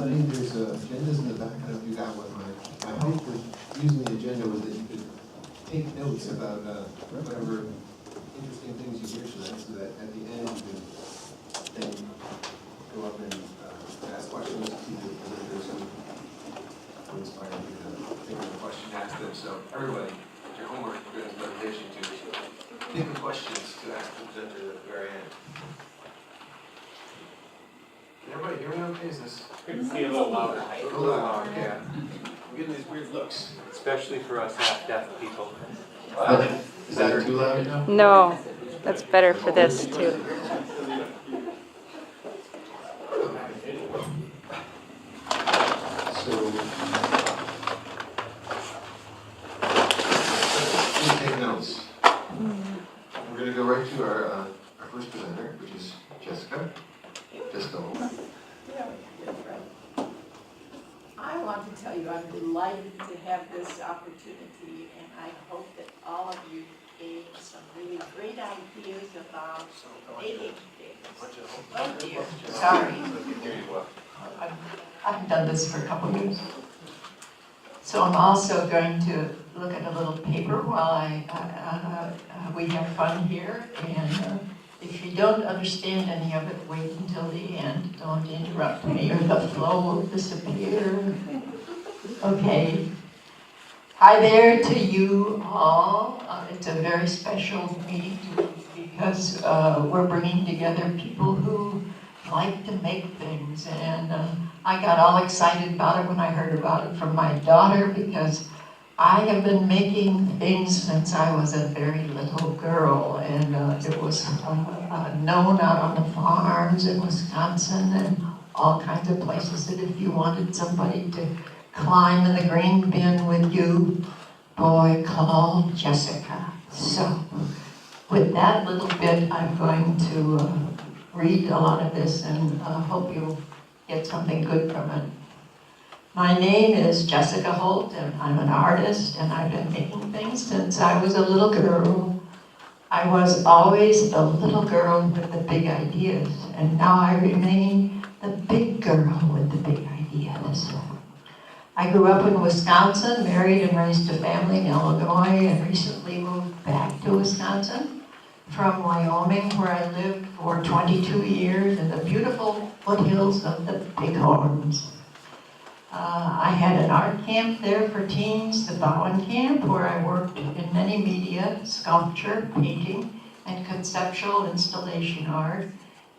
everybody, there's agendas in the back. I don't know if you got one. My hope with using the agenda was that you could take notes about whatever interesting things you hear tonight, so that at the end you can then go up and ask questions to the presenters who inspire you to think of a question, ask them. So everybody, it's your homework for this presentation to think of questions to ask the presenter at the very end. Can everybody hear me okay? Is this? Could be a little louder. A little louder, yeah. I'm getting these weird looks. Especially for us half-deaf people. Is that too loud now? No, that's better for this too. So, please take notes. We're going to go right to our first presenter, which is Jessica. Jessica Holt. I want to tell you I'm delighted to have this opportunity, and I hope that all of you gave some really great ideas about making things. Oh dear, sorry. I've done this for a couple of years. So I'm also going to look at a little paper while we have fun here, and if you don't understand any of it, wait until the end. Don't interrupt me or the flow will disappear. Okay. Hi there to you all. It's a very special meeting because we're bringing together people who like to make things. And I got all excited about it when I heard about it from my daughter, because I have been making things since I was a very little girl, and it was known out on the farms in Wisconsin and all kinds of places that if you wanted somebody to climb in the grain bin with you, boy, call Jessica. So with that little bit, I'm going to read a lot of this and hope you'll get something good from it. My name is Jessica Holt, and I'm an artist, and I've been making things since I was a little girl. I was always the little girl with the big ideas, and now I remain the big girl with the big ideas. I grew up in Wisconsin, married and raised a family in Illinois, and recently moved back to Wisconsin from Wyoming, where I lived for 22 years in the beautiful foothills of the Bighorns. I had an art camp there for teens, the Bowen Camp, where I worked in many media, sculpture, painting, and conceptual installation art,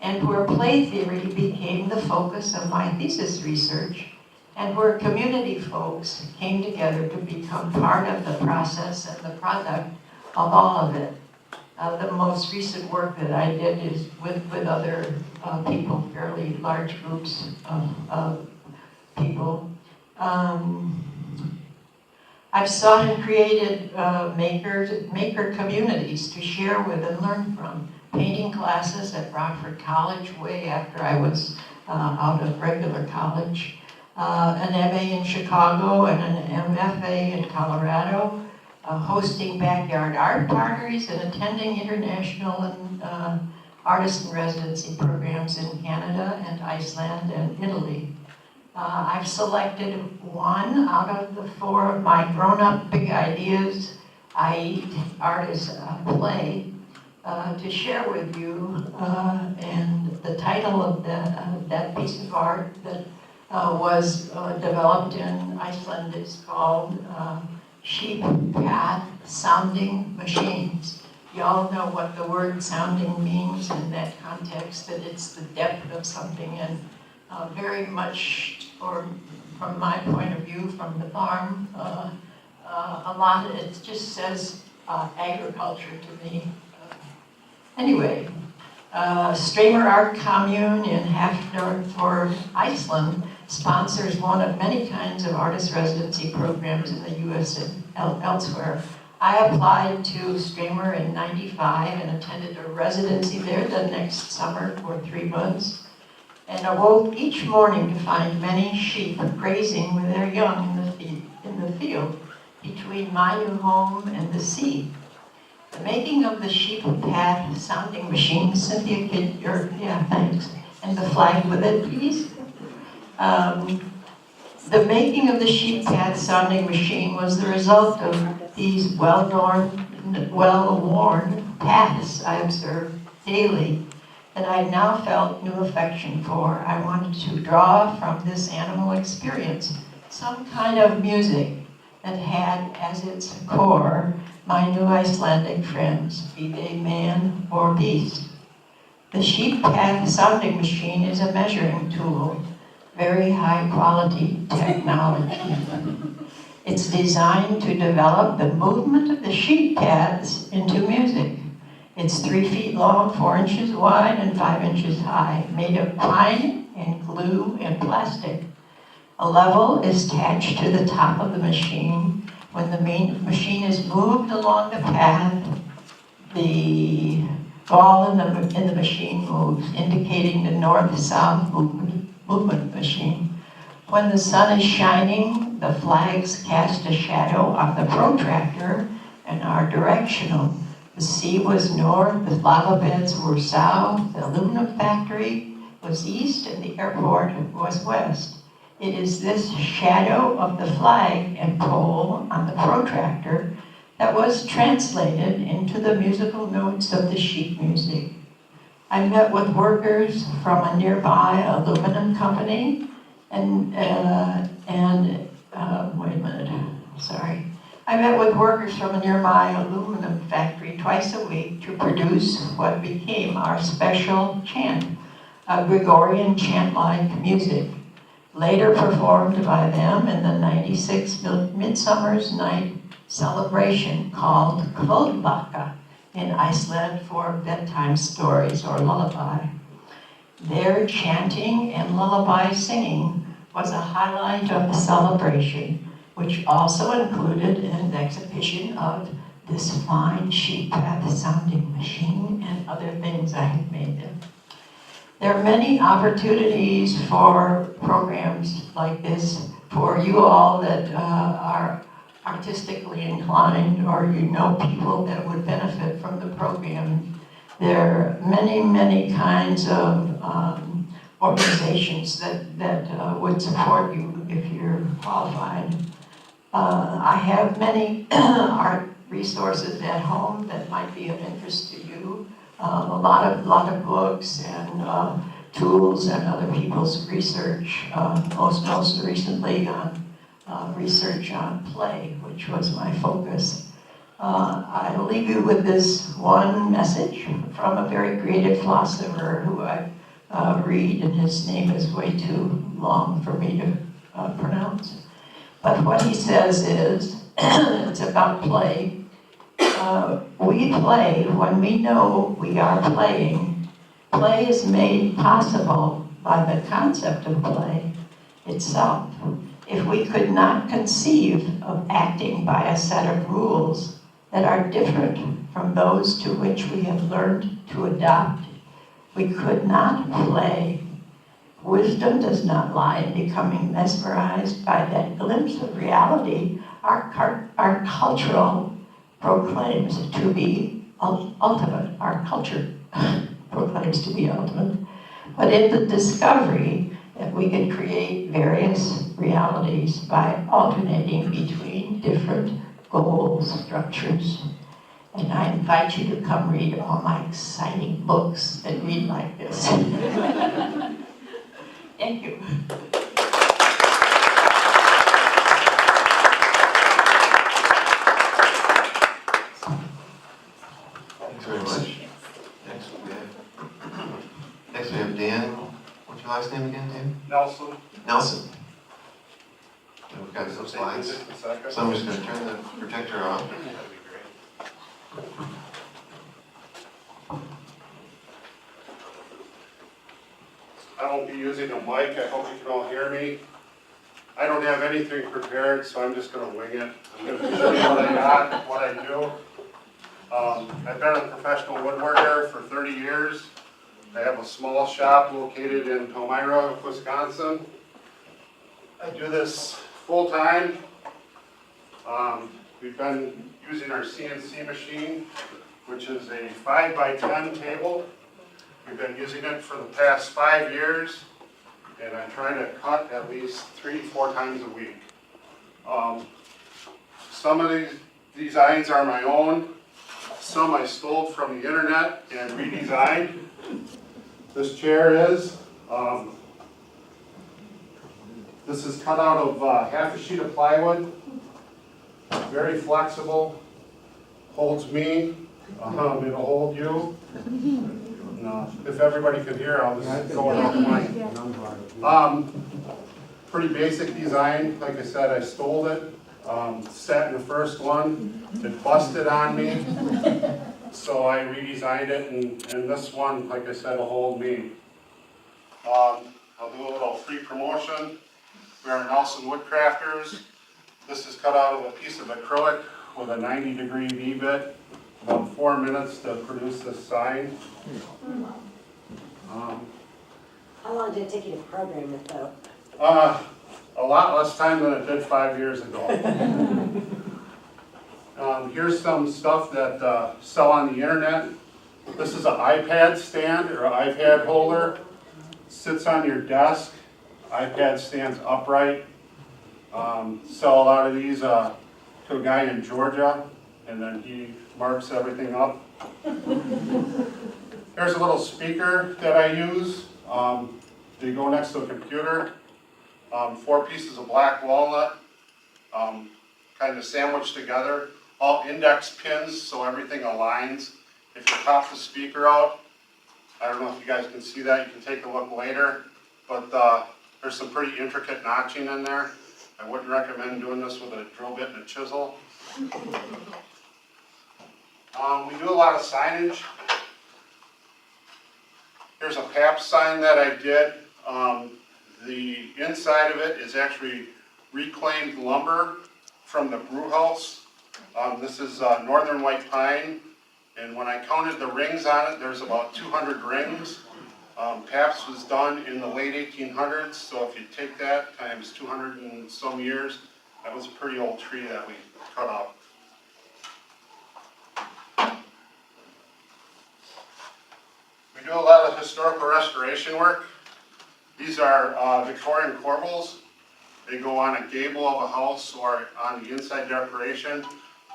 and where play theory became the focus of my thesis research, and where community folks came together to become part of the process and the product of all of it. The most recent work that I did is with other people, fairly large groups of people. I've sought and created maker communities to share with and learn from. Painting classes at Rockford College way after I was out of regular college. An MA in Chicago and an MFA in Colorado. Hosting backyard art parties and attending international and artist in residency programs in Canada and Iceland and Italy. I've selected one out of the four of my grown-up big ideas, i.e. art is play, to share with you. And the title of that piece of art that was developed in Iceland is called Sheep Path Sounding Machines. You all know what the word sounding means in that context, that it's the depth of something, and very much, or from my point of view, from the farm, a lot of it just says agriculture to me. Anyway, Stramer Art Commune in Hafnarfjord, Iceland sponsors one of many kinds of artist residency programs in the U.S. and elsewhere. I applied to Stramer in '95 and attended a residency there the next summer for 3 months, and awoke each morning to find many sheep grazing with their young in the field between my new home and the sea. The making of the sheep path sounding machine, Cynthia, thanks, and the flag with it, please. The making of the sheep path sounding machine was the result of these well-worn paths I observed daily that I now felt new affection for. I wanted to draw from this animal experience some kind of music that had as its core my new Icelandic friends, be they man or beast. The sheep path sounding machine is a measuring tool, very high quality technology. It's designed to develop the movement of the sheep paths into music. It's 3 feet long, 4 inches wide, and 5 inches high, made of pine and glue and plastic. A level is attached to the top of the machine. When the machine is moved along the path, the ball in the machine moves, indicating the north-south movement of the machine. When the sun is shining, the flags cast a shadow on the protractor and are directional. The sea was north, the lava beds were south, the aluminum factory was east, and the airport was west. It is this shadow of the flag and pole on the protractor that was translated into the musical notes of the sheet music. I met with workers from a nearby aluminum company I met with workers from a nearby aluminum factory twice a week to produce what became our special chant, a Gregorian chant-like music, later performed by them in the 96 Midsummer's Night celebration called Kvöldvaka in Iceland for bedtime stories or lullaby. Their chanting and lullaby singing was a highlight of the celebration, which also included an exhibition of this fine sheep path sounding machine and other things I had made them. There are many opportunities for programs like this for you all that are artistically inclined, or you know people that would benefit from the program. There are many, many kinds of organizations that would support you if you're qualified. I have many art resources at home that might be of interest to you. A lot of books and tools and other people's research, most recently on research on play, which was my focus. I'll leave you with this one message from a very creative philosopher who I read, and his name is way too long for me to pronounce. But what he says is, it's about play. We play when we know we are playing. Play is made possible by the concept of play itself. If we could not conceive of acting by a set of rules that are different from those to which we have learned to adapt, we could not play. Wisdom does not lie in becoming mesmerized by that glimpse of reality our cultural proclaims to be ultimate. Our culture proclaims to be ultimate. But in the discovery that we can create various realities by alternating between different goal structures. And I invite you to come read all my exciting books that read like this. Thank you. Thanks very much. Next we have Dan. What's your last name again, Dan? Nelson. Nelson. And we've got some slides. Just a second. So I'm just going to turn the projector on. That'd be great. I won't be using a mic. I hope you can all hear me. I don't have anything prepared, so I'm just going to wing it. I'm going to show you what I got, what I do. I've been a professional woodworker for 30 years. I have a small shop located in Palmyra, Wisconsin. I do this full-time. We've been using our CNC machine, which is a 5x10 table. We've been using it for the past 5 years, and I try to cut at least 3 to 4 times a week. Some of these designs are my own, some I stole from the internet and redesigned. This chair is. This is cut out of half a sheet of plywood, very flexible, holds me, it'll hold you. No, if everybody could hear, I'll just go without the mic. Pretty basic design. Like I said, I stole it. Sat in the first one. It busted on me. So I redesigned it, and this one, like I said, will hold me. I'll do a little free promotion. We are Nelson Woodcrafters. This is cut out of a piece of acrylic with a 90-degree V-bit. About 4 minutes to produce this sign. How long did it take you to program it though? A lot less time than it did 5 years ago. Here's some stuff that sell on the internet. This is an iPad stand or an iPad holder. Sits on your desk. iPad stands upright. Sell a lot of these to a guy in Georgia, and then he marks everything up. Here's a little speaker that I use. They go next to a computer. 4 pieces of black walnut, kind of sandwiched together. All index pins, so everything aligns. If you pop the speaker out, I don't know if you guys can see that. You can take a look later. But there's some pretty intricate notching in there. I wouldn't recommend doing this with a drill bit and a chisel. We do a lot of signage. Here's a PAP sign that I did. The inside of it is actually reclaimed lumber from the brew house. This is northern white pine, and when I counted the rings on it, there's about 200 rings. PAPS was done in the late 1800s, so if you take that times 200 and some years, that was a pretty old tree that we cut out. We do a lot of historical restoration work. These are Victorian corbels. They go on a gable of a house or on the inside decoration.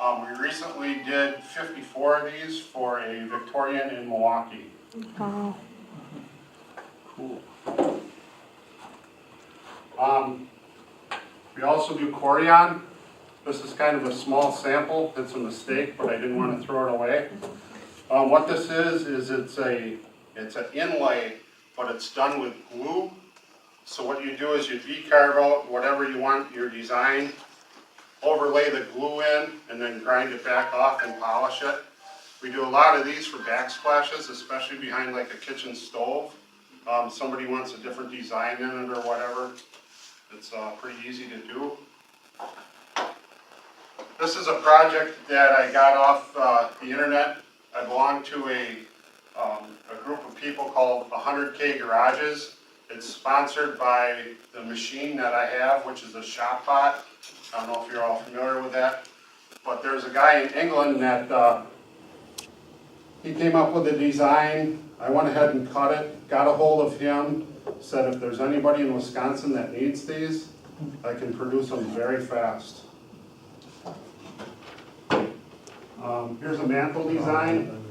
We recently did 54 of these for a Victorian in Milwaukee. Oh. Cool. We also do Corian. This is kind of a small sample. It's a mistake, but I didn't want to throw it away. What this is it's an inlay, but it's done with glue. So what you do is you decarve out whatever you want your design, overlay the glue in, and then grind it back off and polish it. We do a lot of these for backsplashes, especially behind like a kitchen stove. Somebody wants a different design in it or whatever. It's pretty easy to do. This is a project that I got off the internet. I belong to a group of people called 100K Garages. It's sponsored by the machine that I have, which is a shop pot. I don't know if you're all familiar with that. But there's a guy in England that he came up with a design. I went ahead and cut it, got a hold of him, said if there's anybody in Wisconsin that needs these, I can produce them very fast. Here's a mantle design.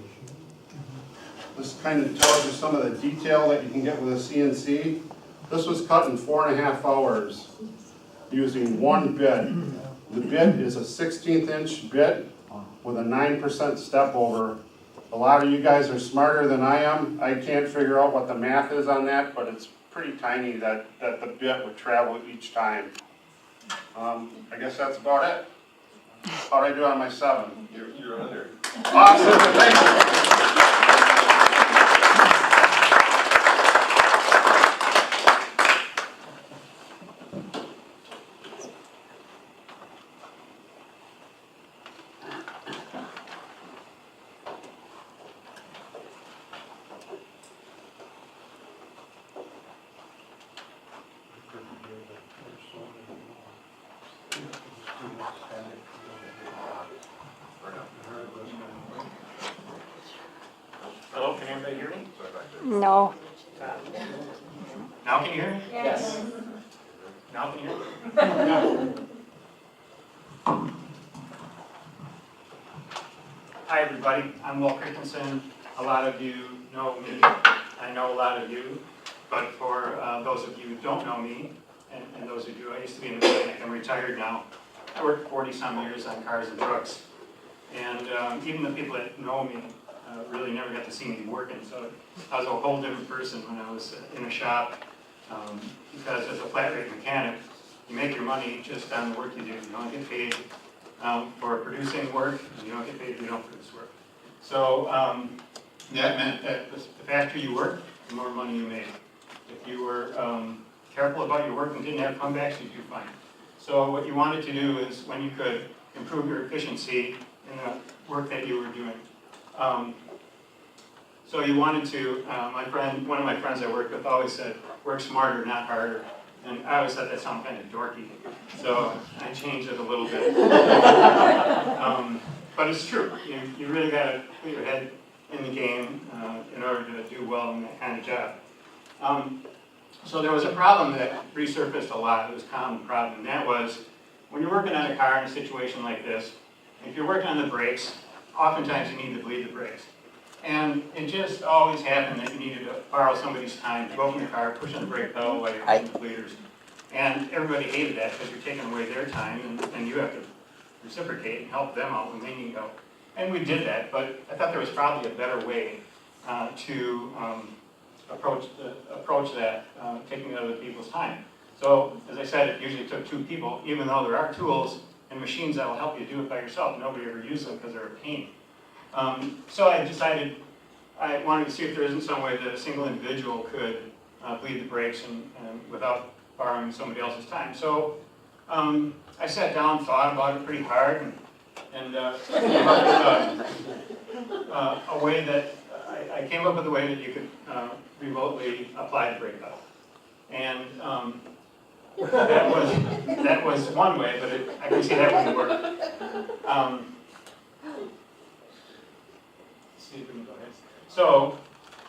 This kind of tells you some of the detail that you can get with a CNC. This was cut in 4.5 hours using one bit. The bit is a 1/16 inch bit with a 9% step over. A lot of you guys are smarter than I am. I can't figure out what the math is on that, but it's pretty tiny that the bit would travel each time. I guess that's about it. How'd I do on my 7? You're under. Awesome, thank you. Hello, can anybody hear me? No. Now can you hear me? Yes. Now can you hear me? Hi, everybody. I'm Walt Christensen. A lot of you know me. I know a lot of you. But for those of you who don't know me, and those of you, I used to be in the mechanic. I'm retired now. I worked 40-some years on cars and trucks. And even the people that know me really never got to see me working. So I was a whole different person when I was in a shop. Because as a flat rate mechanic, you make your money just on the work you do. You don't get paid for producing work, and you don't get paid if you don't produce work. So that meant that the faster you worked, the more money you made. If you were careful about your work and didn't have comebacks, you'd do fine. So what you wanted to do is, when you could, improve your efficiency in the work that you were doing. So you wanted to, one of my friends I worked with always said, work smarter, not harder. And I always thought that sounded kind of dorky. So I changed it a little bit. But it's true. You really got to put your head in the game in order to do well in that kind of job. So there was a problem that resurfaced a lot. It was a common problem. And that was, when you're working on a car in a situation like this, if you're working on the brakes, oftentimes you need to bleed the brakes. And it just always happened that you needed to borrow somebody's time to go from the car, push on the brake pedal while you're pushing the bleeders. And everybody hated that because you're taking away their time, and you have to reciprocate and help them out when they need help. And we did that, but I thought there was probably a better way to approach that, taking other people's time. So, as I said, it usually took two people, even though there are tools and machines that will help you do it by yourself. Nobody ever uses them because they're a pain. So I decided I wanted to see if there isn't some way that a single individual could bleed the brakes and without borrowing somebody else's time. So I sat down, thought about it pretty hard, and came up with a way that I came up with a way that you could remotely apply the brake pedal. And that was one way, but I can see that wouldn't work. So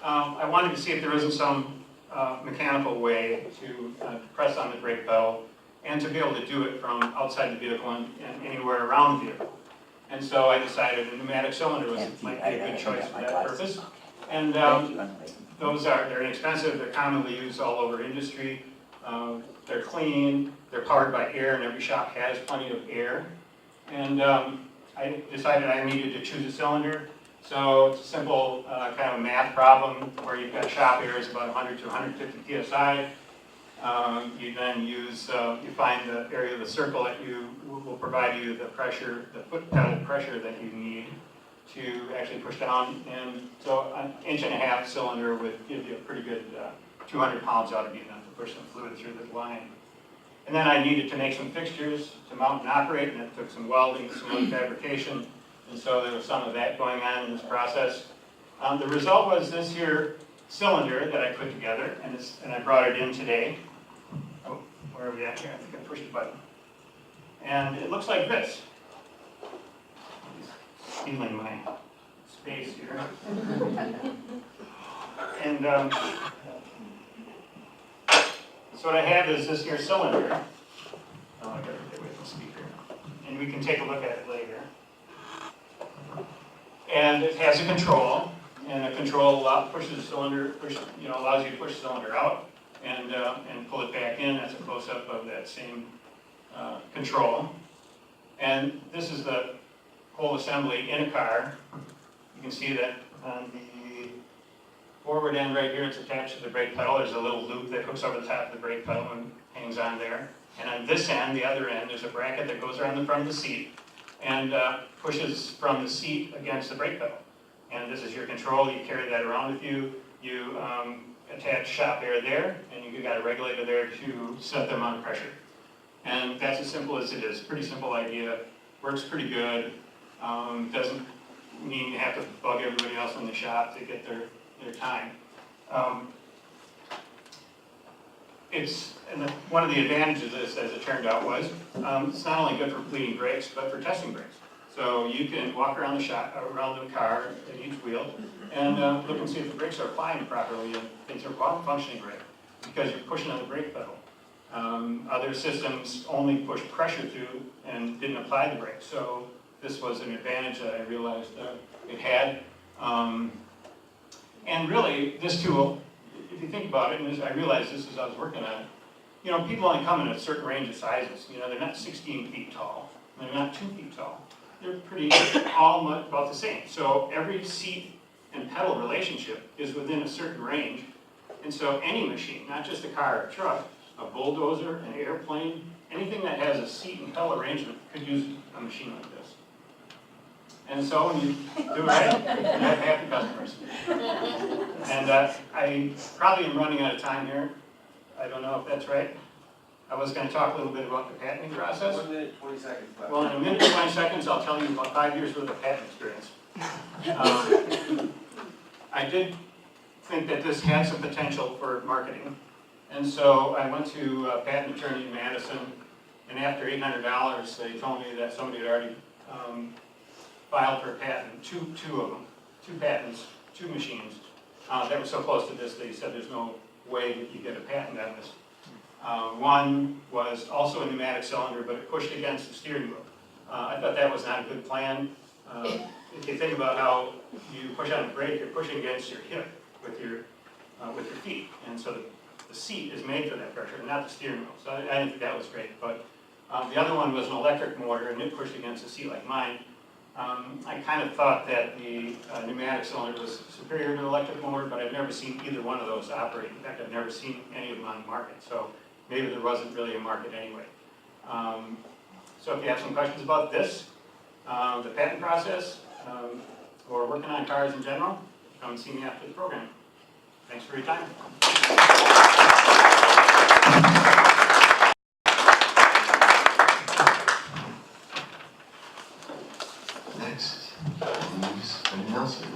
I wanted to see if there isn't some mechanical way to press on the brake pedal and to be able to do it from outside the vehicle and anywhere around the vehicle. And so I decided a pneumatic cylinder might be a good choice for that purpose. And they're inexpensive, they're commonly used all over industry. They're clean, they're powered by air, and every shop has plenty of air. And I decided I needed to choose a cylinder. So it's a simple kind of math problem where you've got shop air is about 100 to 150 psi. You then use, you find the area of the circle that will provide you the pressure, the foot pedal pressure that you need to actually push down. And so an 1.5 inch cylinder would give you a pretty good 200 pounds ought to be enough to push some fluid through the line. And then I needed to make some fixtures to mount and operate, and it took some welding, some other fabrication. And so there was some of that going on in this process. The result was this here cylinder that I put together, and I brought it in today. Oh, where are we at here? I think I pushed the button. And it looks like this. Stealing my space here. And so what I have is this here cylinder. Oh, I gotta get away from the speaker. And we can take a look at it later. And it has a control, and a control pushes the cylinder, allows you to push the cylinder out and pull it back in. That's a close-up of that same control. And this is the whole assembly in a car. You can see that on the forward end right here, it's attached to the brake pedal. There's a little loop that hooks over the top of the brake pedal and hangs on there. And on this end, the other end, there's a bracket that goes around the front of the seat and pushes from the seat against the brake pedal. And this is your control. You carry that around with you. You attach shop air there, and you've got a regulator there to set the amount of pressure. And that's as simple as it is. Pretty simple idea. Works pretty good. Doesn't mean you have to bug everybody else in the shop to get their time. One of the advantages of this, as it turned out, was it's not only good for bleeding brakes, but for testing brakes. So you can walk around the shop, around the car at each wheel, and look and see if the brakes are applying properly and things are functioning great. because you're pushing on the brake pedal. Other systems only push pressure through and didn't apply the brake. So this was an advantage that I realized it had. And really, this tool, if you think about it, and I realized this as I was working on it, you know, people only come in a certain range of sizes. You know, they're not 16 feet tall, they're not 2 feet tall. They're pretty all about the same. So every seat and pedal relationship is within a certain range. And so any machine, not just a car or a truck, a bulldozer, an airplane, anything that has a seat and pedal arrangement could use a machine like this. And so when you do it right, you have happy customers. And I probably am running out of time here. I don't know if that's right. I was going to talk a little bit about the patenting process. 1 minute, 20 seconds left. Well, in a minute and 20 seconds, I'll tell you about 5 years worth of patent experience. I did think that this had some potential for marketing. And so I went to a patent attorney in Madison, and after $800, they told me that somebody had already filed for a patent, two of them, 2 patents, 2 machines. That were so close to this, they said there's no way that you get a patent on this. One was also a pneumatic cylinder, but it pushed against the steering wheel. I thought that was not a good plan. If you think about how you push on a brake, you're pushing against your hip with your feet, and so the seat is made for that pressure, not the steering wheel. So I didn't think that was great. But the other one was an electric motor, and it pushed against a seat like mine. I kind of thought that the pneumatic cylinder was superior to the electric motor, but I've never seen either one of those operate. In fact, I've never seen any of them on the market. So maybe there wasn't really a market anyway. So if you have some questions about this, the patent process, or working on cars in general, come and see me after the program. Thanks for your time. Next, Louise and Nelson.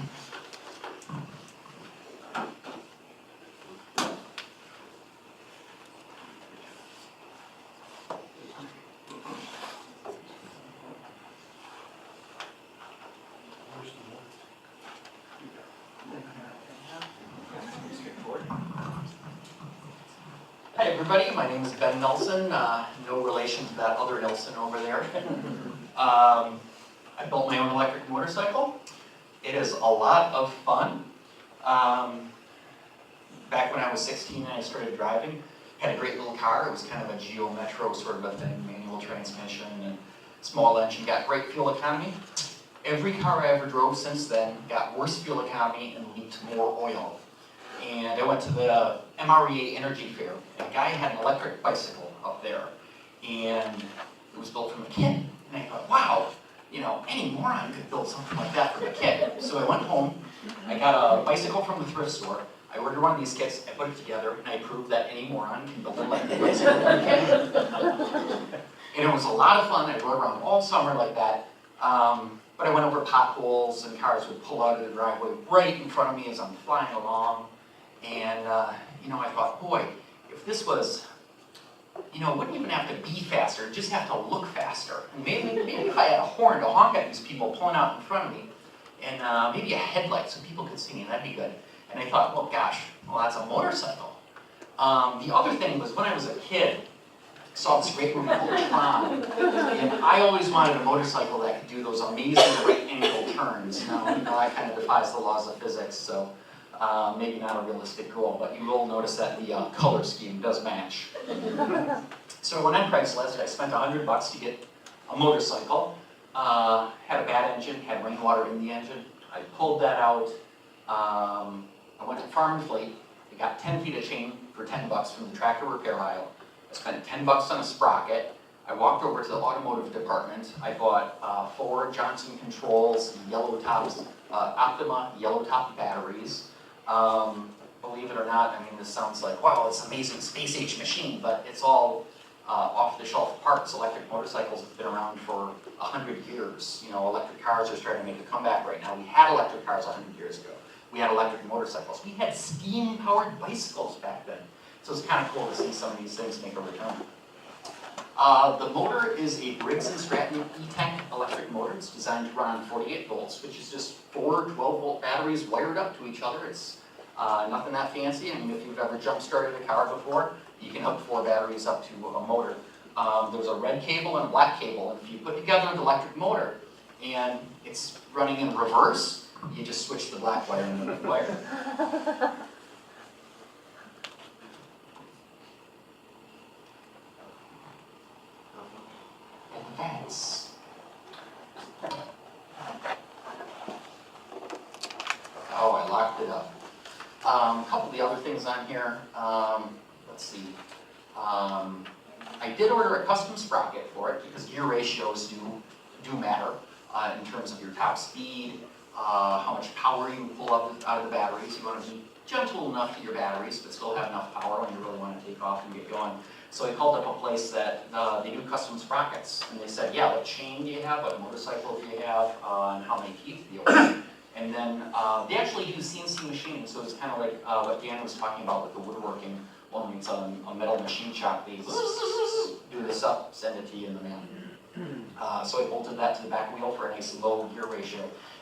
Hi everybody, my name is Ben Nelson, no relation to that other Nelson over there. I built my own electric motorcycle. It is a lot of fun. Back when I was 16 and I started driving, had a great little car. It was kind of a Geo Metro sort of a thing, manual transmission and small engine, got great fuel economy. Every car I ever drove since then got worse fuel economy and leaked more oil. And I went to the MREA Energy Fair, and a guy had an electric bicycle up there, and it was built from a kid. And I thought, wow, you know, any moron could build something like that for a kid. So I went home, I got a bicycle from the thrift store, I ordered one of these kits, I put it together, and I proved that any moron can build an electric bicycle for a kid. And it was a lot of fun. I rode around all summer like that. But I went over potholes, and cars would pull out of the driveway right in front of me as I'm flying along. And, you know, I thought, boy, if this was, you know, it wouldn't even have to be faster, it'd just have to look faster. And maybe if I had a horn to honk at these people pulling out in front of me, and maybe a headlight so people could see me, that'd be good. And I thought, well, gosh, well, that's a motorcycle. The other thing was when I was a kid, I saw this great movie called Tron, and I always wanted a motorcycle that could do those amazing right angle turns. Now, you know, that kind of defies the laws of physics, so maybe not a realistic goal, but you will notice that the color scheme does match. So when I Craigslist, I spent $100 to get a motorcycle. Had a bad engine, had rainwater in the engine. I pulled that out. I went to Farm and Fleet. I got 10 feet of chain for $10 from the tractor repair aisle. I spent $10 on a sprocket. I walked over to the automotive department. I bought 4 Johnson Controls yellow tops, Optima yellow top batteries. Believe it or not, I mean, this sounds like, wow, it's an amazing space-age machine, but it's all off-the-shelf parts. Electric motorcycles have been around for 100 years. You know, electric cars are starting to make a comeback right now. We had electric cars 100 years ago. We had electric motorcycles. We had steam-powered bicycles back then. So it's kind of cool to see some of these things make a return. The motor is a Briggs & Stratton E-Tank electric motor. It's designed to run on 48 volts, which is just 4 12-volt batteries wired up to each other. It's Nothing that fancy. I mean, if you've ever jump-started a car before, you can hook 4 batteries up to a motor. There's a red cable and a black cable, and if you put together an electric motor and it's running in reverse, you just switch the black wire and the white wire. Advance. Oh, I locked it up. A couple of the other things on here, let's see. I did order a custom sprocket for it because gear ratios do matter in terms of your top speed, how much power you pull out of the batteries. You want to be gentle enough to your batteries, but still have enough power when you really want to take off and get going. So I called up a place that they do custom sprockets, and they said, yeah, what chain do you have, what motorcycle do you have, and how many teeth do you own? And then they actually use CNC machining, so it's kind of like what Dan was talking about with the woodworking. Only it's a metal machine shop. They do this up, send it to you in the mail. So I bolted that to the back wheel for a nice low gear ratio.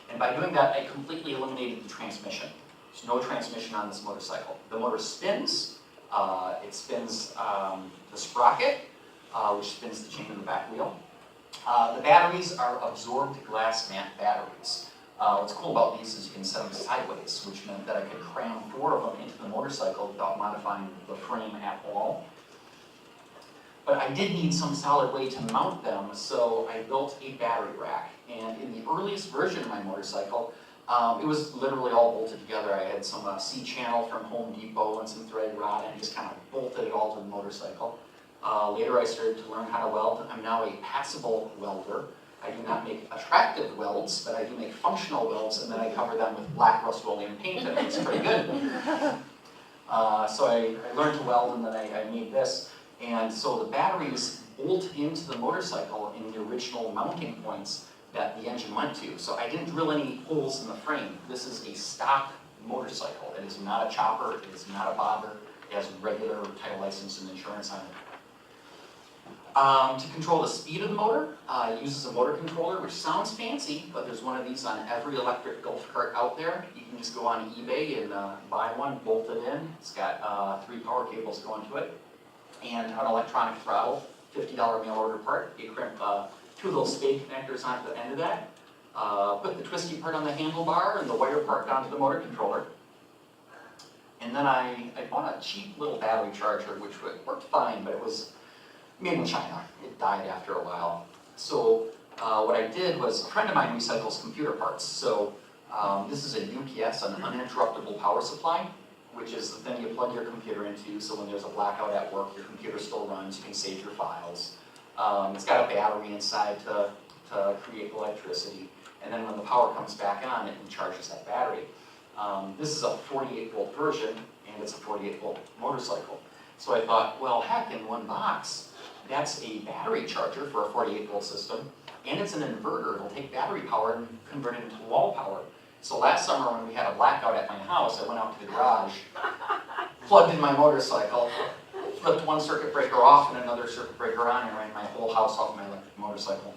And by doing that, I completely eliminated the transmission. There's no transmission on this motorcycle. The motor spins. It spins the sprocket, which spins the chain in the back wheel. The batteries are absorbed glass mat batteries. What's cool about these is you can set them sideways, which meant that I could cram 4 of them into the motorcycle without modifying the frame at all. But I did need some solid way to mount them, so I built a battery rack. And in the earliest version of my motorcycle, it was literally all bolted together. I had some C-channel from Home Depot and some thread rod, and just kind of bolted it all to the motorcycle. Later I started to learn how to weld. I'm now a passable welder. I do not make attractive welds, but I do make functional welds, and then I cover them with black Rust-Oleum paint, and it's pretty good. So I learned to weld, and then I made this. And so the batteries bolt into the motorcycle in the original mounting points that the engine went to. So I didn't drill any holes in the frame. This is a stock motorcycle. It is not a chopper, it is not a bobber. It has regular title license and insurance on it. To control the speed of the motor, it uses a motor controller, which sounds fancy, but there's one of these on every electric golf cart out there. You can just go on eBay and buy one, bolt it in. It's got 3 power cables going to it, and an electronic throttle, $50 mail order part. You crimp 2 little spade connectors onto the end of that, put the twisty part on the handlebar and the wire part down to the motor controller. And then I bought a cheap little battery charger, which worked fine, but it was made in China. It died after a while. So what I did was, a friend of mine recycles computer parts. So this is a UPS, an uninterruptible power supply, which is the thing you plug your computer into, so when there's a blackout at work, your computer still runs, you can save your files. It's got a battery inside to create electricity, and then when the power comes back on, it recharges that battery. This is a 48-volt version, and it's a 48-volt motorcycle. So I thought, well, heck, in one box, that's a battery charger for a 48-volt system, and it's an inverter. It'll take battery power and convert it into wall power. So last summer when we had a blackout at my house, I went out to the garage, plugged in my motorcycle, flipped one circuit breaker off and another circuit breaker on, and ran my whole house off my electric motorcycle.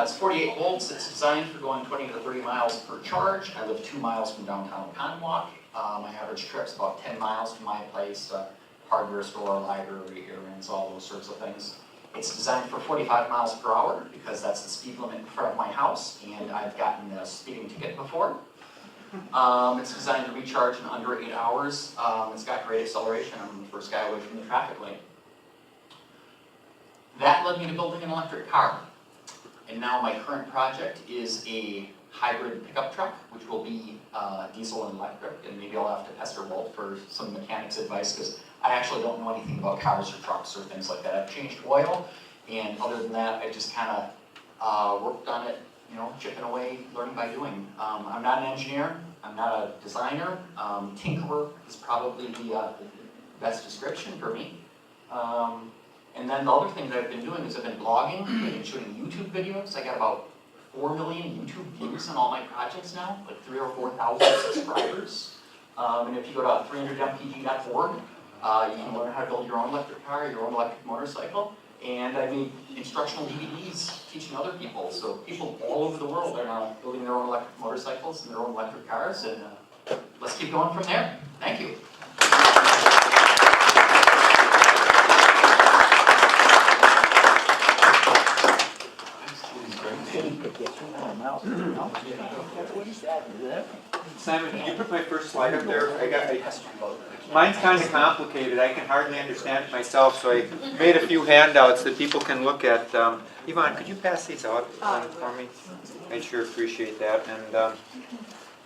It's 48 volts. It's designed for going 20 to 30 miles per charge. I live 2 miles from downtown Conwalk. My average trip's about 10 miles from my place to hardware store, library, errands, all those sorts of things. It's designed for 45 miles per hour because that's the speed limit in front of my house, and I've gotten a speeding ticket before. It's designed to recharge in under 8 hours. It's got great acceleration. I'm the first guy away from the traffic lane. That led me to building an electric car. And now my current project is a hybrid pickup truck, which will be diesel and electric, and maybe I'll have to pester Walt for some mechanics advice, because I actually don't know anything about cars or trucks or things like that. I've changed oil, and other than that, I just kind of worked on it, you know, chipping away, learning by doing. I'm not an engineer, I'm not a designer. Tinkerer is probably the best description for me. And then the other thing that I've been doing is I've been blogging, I've been shooting YouTube videos. I got about 4 million YouTube views on all my projects now, like 3,000 or 4,000 subscribers. And if you go to 300mpg.org, you can learn how to build your own electric car, your own electric motorcycle. And I made instructional DVDs teaching other people. So people all over the world are now building their own electric motorcycles and their own electric cars, and let's keep going from there. Thank you. Simon, can you put my first slide up there? Mine's kind of complicated. I can hardly understand it myself, so I made a few handouts that people can look at. Yvonne, could you pass these out for me? I'd sure appreciate that. And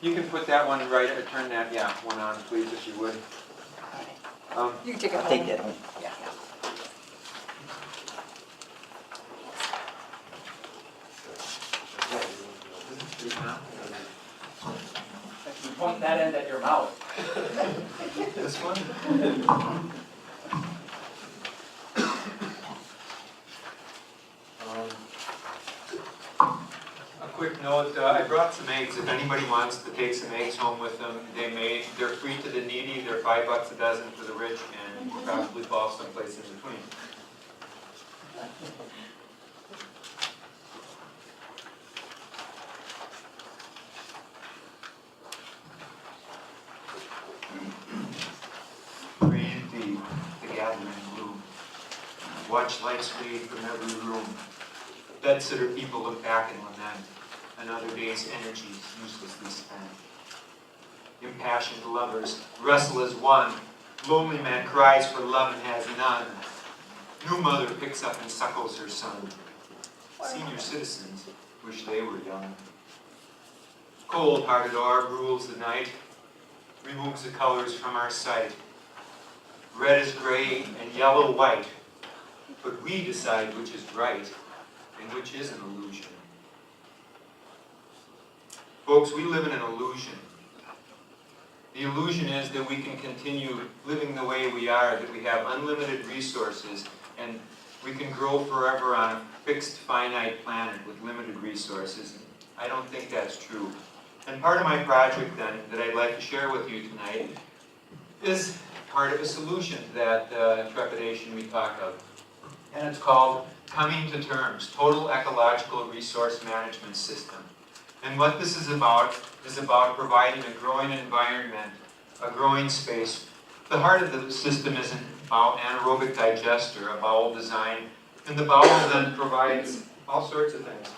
you can put that one right, turn that, one on, please, if you would. You can take it home. Take that home. Yeah. You point that end at your mouth. This one? A quick note, I brought some eggs. If anybody wants to take some eggs home with them, they're free to the needy. They're $5 a dozen for the rich, and you probably fall someplace in between. Breathe deep, the gathering gloom. Watch lights fade from every room. Bedsitter people look back and lament. Another day's energy uselessly spent. Impassioned lovers wrestle as one. Lonely man cries for love and has none. New mother picks up and suckles her son. Senior citizens wish they were young. Cold-hearted orb rules the night, removes the colors from our sight. Red is gray and yellow white, but we decide which is right and which is an illusion. Folks, we live in an illusion. The illusion is that we can continue living the way we are, that we have unlimited resources, and we can grow forever on a fixed, finite planet with limited resources. I don't think that's true. And part of my project, then, that I'd like to share with you tonight is part of a solution to that trepidation we talk of. And it's called Coming to Terms, Total Ecological Resource Management System. And what this is about providing a growing environment, a growing space. The heart of the system is an anaerobic digester, a bowel design, and the bowel then provides all sorts of things.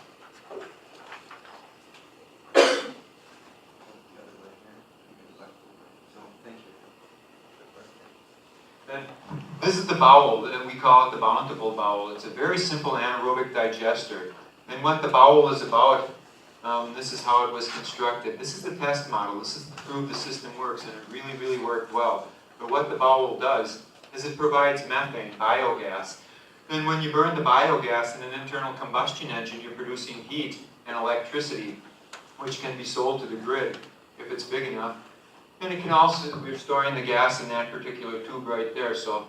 Then, this is the bowel, and we call it the bountiful bowel. It's a very simple anaerobic digester. And what the bowel is about, this is how it was constructed. This is the test model. This is to prove the system works, and it really, really worked well. But what the bowel does is it provides methane, biogas. And when you burn the biogas in an internal combustion engine, you're producing heat and electricity, which can be sold to the grid if it's big enough. And it can also, we're storing the gas in that particular tube right there. So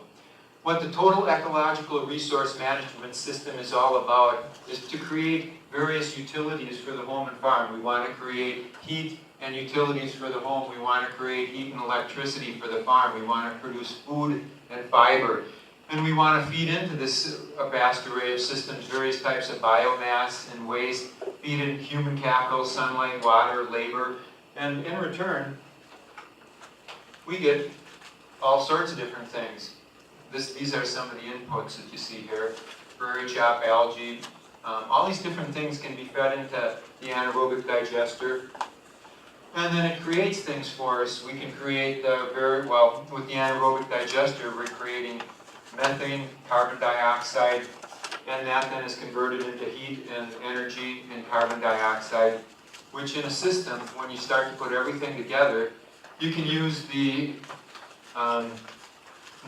what the total ecological resource management system is all about is to create various utilities for the home and farm. We want to create heat and utilities for the home. We want to create heat and electricity for the farm. We want to produce food and fiber. And we want to feed into this a vast array of systems, various types of biomass and waste, feed in human capital, sunlight, water, labor. And in return, we get all sorts of different things. These are some of the inputs that you see here. Prairie chop, algae, all these different things can be fed into the anaerobic digester. And then it creates things for us. We can create with the anaerobic digester, we're creating methane, carbon dioxide, and that then is converted into heat and energy and carbon dioxide, which in a system, when you start to put everything together, you can use the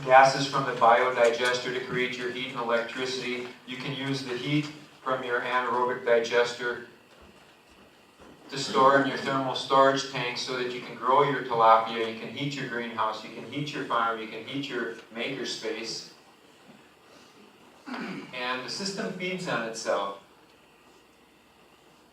gases from the biodigester to create your heat and electricity. You can use the heat from your anaerobic digester to store in your thermal storage tank so that you can grow your tilapia, you can heat your greenhouse, you can heat your farm, you can heat your makerspace. And the system feeds on itself.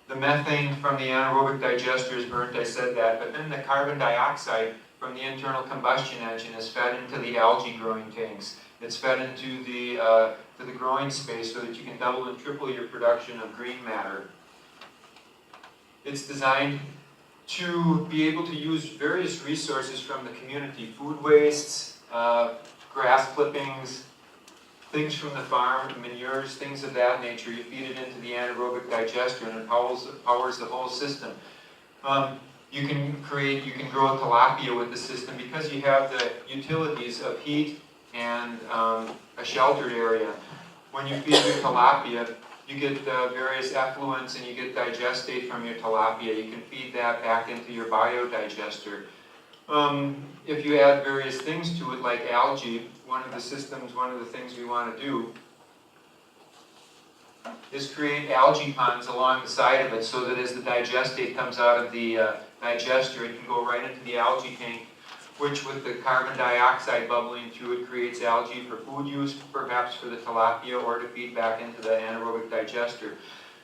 The methane from the anaerobic digester is burnt, I said that, but then the carbon dioxide from the internal combustion engine is fed into the algae growing tanks. It's fed into the growing space so that you can double and triple your production of green matter. It's designed to be able to use various resources from the community, food wastes, grass clippings, things from the farm, manures, things of that nature. You feed it into the anaerobic digester and it powers the whole system. You can grow tilapia with the system because you have the utilities of heat and a sheltered area. When you feed your tilapia, you get various effluents and you get digestate from your tilapia. You can feed that back into your biodigester. If you add various things to it, like algae, one of the things we want to do is create algae ponds along the side of it so that as the digestate comes out of the digester, it can go right into the algae tank, which with the carbon dioxide bubbling through it creates algae for food use, perhaps for the tilapia, or to feed back into the anaerobic digester.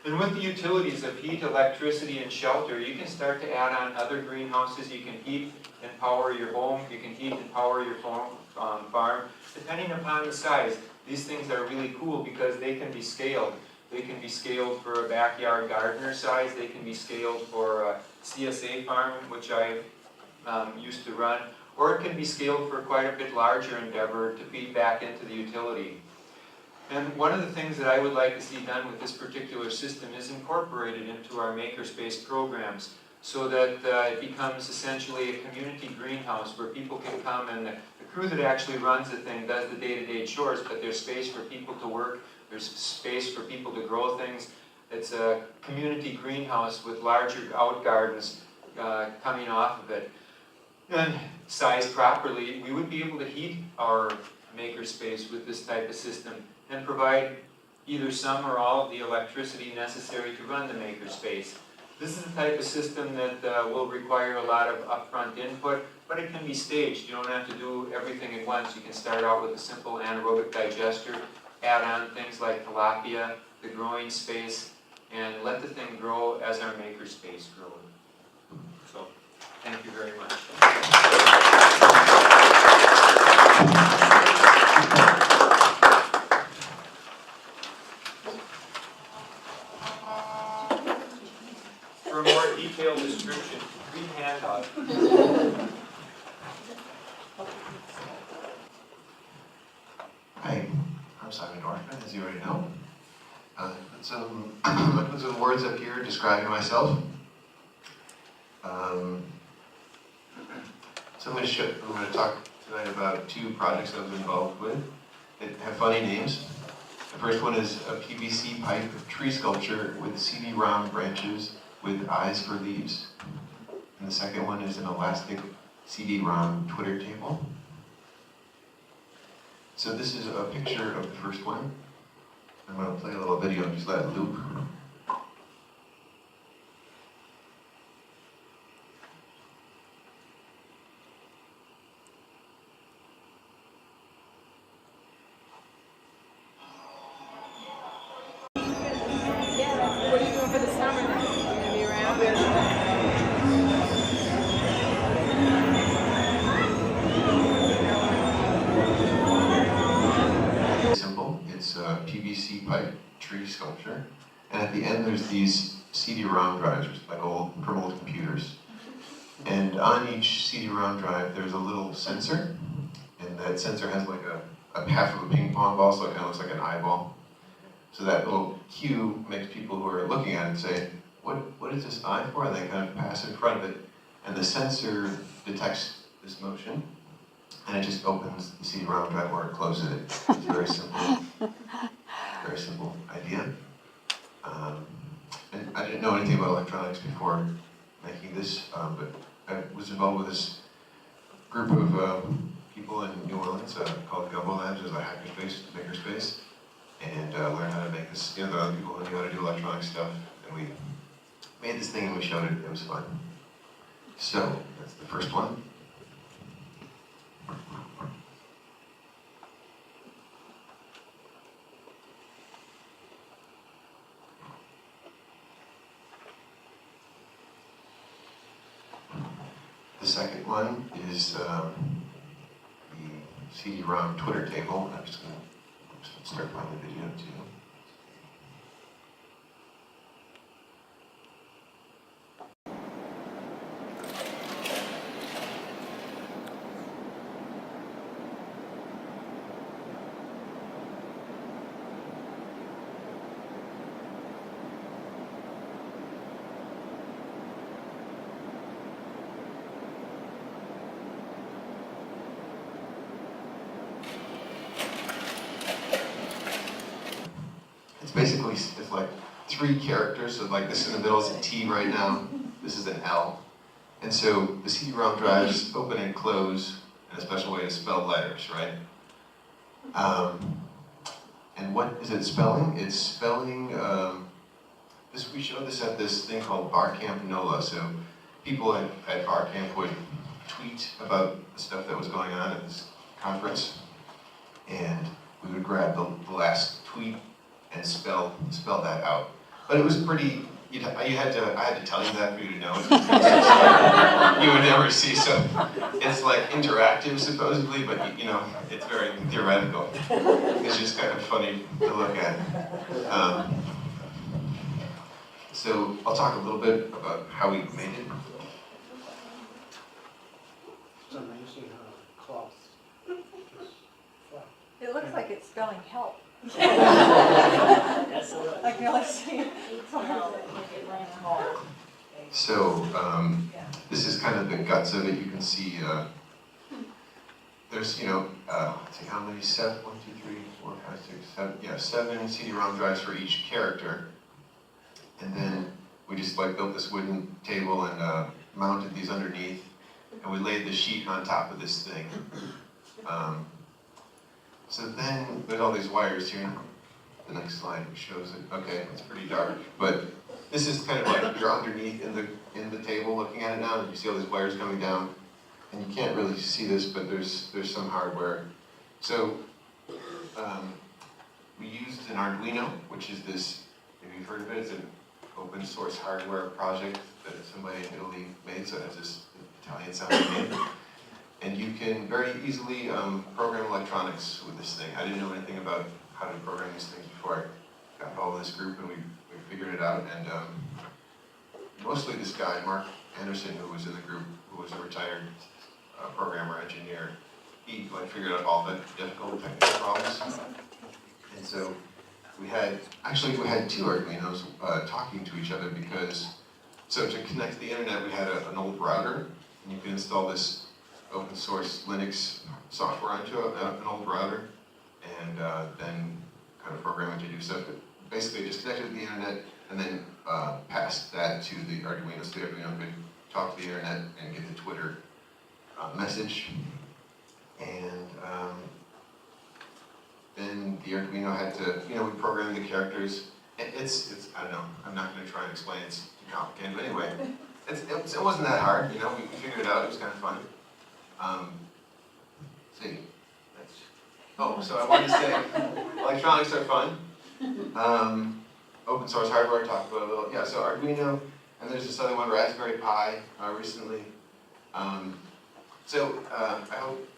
And with the utilities of heat, electricity, and shelter, you can start to add on other greenhouses. You can heat and power your home. You can heat and power your farm, depending upon the size. These things are really cool because they can be scaled. They can be scaled for a backyard gardener size. They can be scaled for a CSA farm, which I used to run. Or it can be scaled for quite a bit larger endeavor to feed back into the utility. And one of the things that I would like to see done with this particular system is incorporated into our makerspace programs so that it becomes essentially a community greenhouse where people can come and the crew that actually runs the thing does the day-to-day chores, but there's space for people to work, there's space for people to grow things. It's a community greenhouse with larger out gardens coming off of it. And sized properly, we would be able to heat our makerspace with this type of system and provide either some or all of the electricity necessary to run the makerspace. This is the type of system that will require a lot of upfront input, but it can be staged. You don't have to do everything at once. You can start out with a simple anaerobic digester, add on things like tilapia, the growing space, and let the thing grow as our makerspace grows. So, thank you very much. For a more detailed description, read handout. Hi, I'm Simon Dorfman, as you already know. I put some words up here describing myself. So I'm going to talk tonight about two projects I was involved with that have funny names. The first one is a PVC pipe tree sculpture with CD-ROM branches with eyes for leaves. And the second one is an elastic CD-ROM Twitter table. So this is a picture of the first one. I'm going to play a little video and just let it loop. What are you doing for the summer now? You gonna be around? Simple. It's a PVC pipe tree sculpture. And at the end there's these CD-ROM drives, like from old computers. And on each CD-ROM drive there's a little sensor. And that sensor has like a half of a ping pong ball, so it kind of looks like an eyeball. So that little cue makes people who are looking at it say, what is this eye for? And they kind of pass in front of it. And the sensor detects this motion. And it just opens the CD-ROM drive or it closes it. It's very simple idea. And I didn't know anything about electronics before making this, but I was involved with this group of people in New Orleans called Gumbo Labs. It was a makerspace, and learned how to make this. The other people who knew how to do electronic stuff, and we made this thing and we showed it. It was fun. So that's the first one. The second one is the CD-ROM Twitter table. I'm just going to start playing the video too. basically it's like 3 characters, so like this in the middle is a T right now, this is an L. And so the CD-ROM drives open and close in a special way to spell letters, right? And what is it spelling? It's spelling, we showed this at this thing called Barcamp NOLA. So people at Barcamp would tweet about the stuff that was going on at this conference. And we would grab the last tweet and spell that out. But it was pretty, I had to tell you that for you to know. You would never see, so it's like interactive supposedly, but you know, it's very theoretical. It's just kind of funny to look at. So I'll talk a little bit about how we made it. It's amazing how cloth just flat. It looks like it's spelling help. Absolutely. I can really see it. So this is kind of the guts of it. You can see there's, you know, let's see how many, 7, 1, 2, 3, 4, 5, 6, 7, yeah, 7 CD-ROM drives for each character. And then we just like built this wooden table and mounted these underneath, and we laid the sheet on top of this thing. So then there's all these wires here. The next slide shows it. Okay, it's pretty dark, but this is kind of like you're underneath in the table looking at it now, and you see all these wires coming down, and you can't really see this, but there's some hardware. So we used an Arduino, which is this. If you've heard of it, it's an open source hardware project that somebody in Italy made. So it has this Italian sounding name. And you can very easily program electronics with this thing. I didn't know anything about how to program these things before I got involved in this group, and we figured it out. And mostly this guy, Mark Anderson, who was in the group, who was a retired programmer engineer, he like figured out all the difficult technical problems. And so we had 2 Arduinos talking to each other because, so to connect to the internet, we had an old router, and you can install this open source Linux software onto an old router, and then kind of program it to do stuff. But basically just connected to the internet and then passed that to the Arduino, so the Arduino could talk to the internet and get the Twitter message. And then the Arduino had to, you know, we programmed the characters. It's I don't know, I'm not going to try and explain, it's too complicated, but anyway, it wasn't that hard, you know, we figured it out, it was kind of fun. So I wanted to say, electronics are fun. Open source hardware, talked about a little. Yeah, so Arduino, and there's this other one, Raspberry Pi, recently. I hope